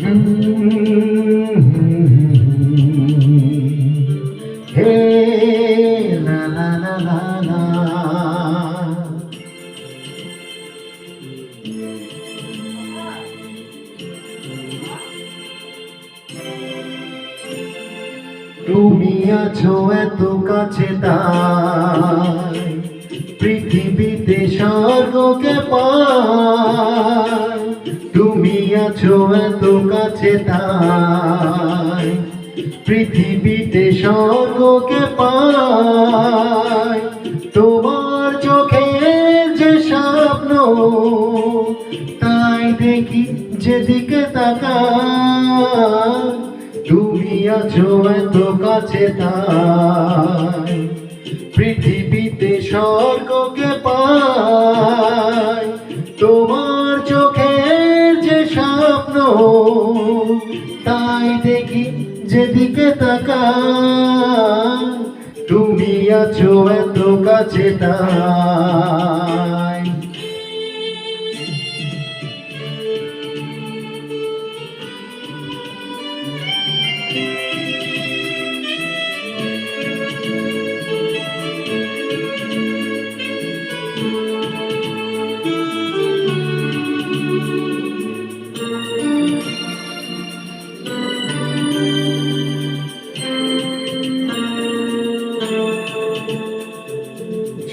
হে লা লা লা লা লা। তুমি আছো এত কাছে তাই পৃথিবীতে স্বর্গকে পাই। তুমি আছো এত কাছে তাই পৃথিবীতে স্বর্গকে পাই। তোমার চোখের যে স্বপ্ন তাই দেখি যেদিকে তাকাই। তুমি আছো এত কাছে তাই পৃথিবীতে স্বর্গকে পাই। তোমার চোখের যে স্বপ্ন তাই দেখি যেদিকে তাকাই। তুমি আছো এত কাছে তাই।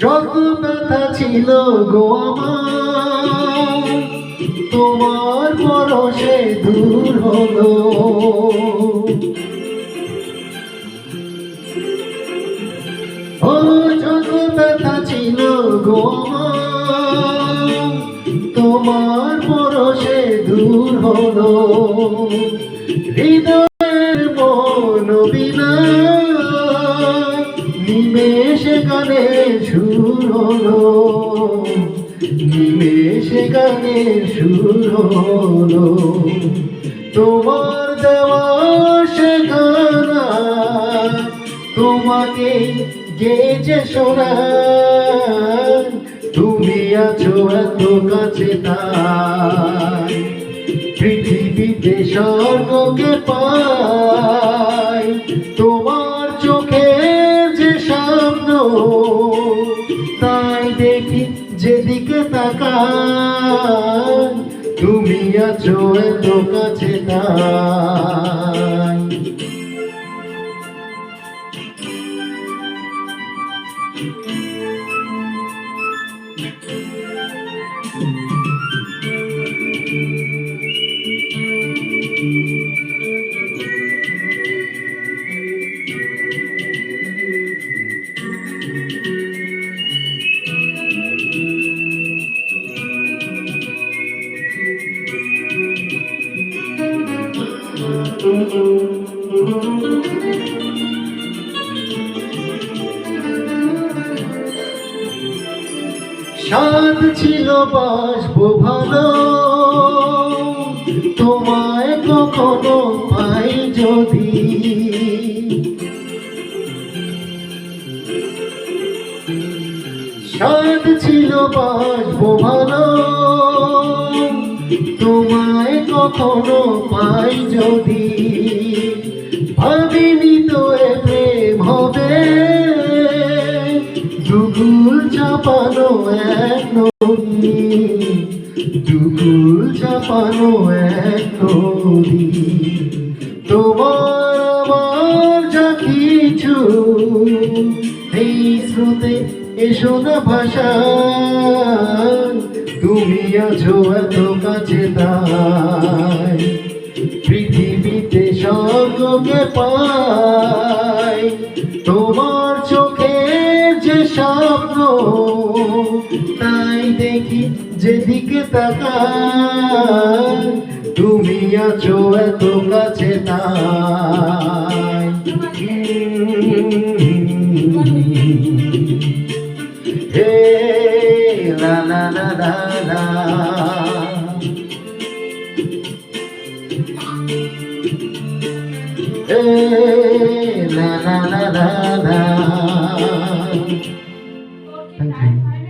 যত ব্যথা ছিল গো আমার তোমার পরশে দূর হলো। ও যত ব্যথা ছিল গো আমার তোমার পরশে দূর হলো। হৃদয়ের মন বিনা নিমেষে গানে সুর হলো। নিমেষে গানে সুর হলো। তোমার দেওয়া সে গানা তোমাকে গেয়েছে শোনা। তুমি আছো এত কাছে তাই পৃথিবীতে স্বর্গকে পাই। তোমার চোখের যে স্বপ্ন তাই দেখি যেদিকে তাকাই। তুমি আছো এত কাছে তাই। সাধ ছিল বাসবো ভালো তোমায় কখনো পাই যদি। সাধ ছিল বাসবো ভালো তোমায় কখনো পাই যদি। ভাবিনি তো এ প্রেম হবে দুগুল চাপানো এক নদী। দুগুল চাপানো এক নদী। তোমার আমার যা কিছু এই স্রোতে এসো না ভাষা। তুমি আছো এত কাছে তাই পৃথিবীতে স্বর্গকে পাই। তোমার চোখের যে স্বপ্ন তাই দেখি যেদিকে তাকাই। তুমি আছো এত কাছে তাই। হে লা লা লা লা লা। Hey, la la la la la. Thank you.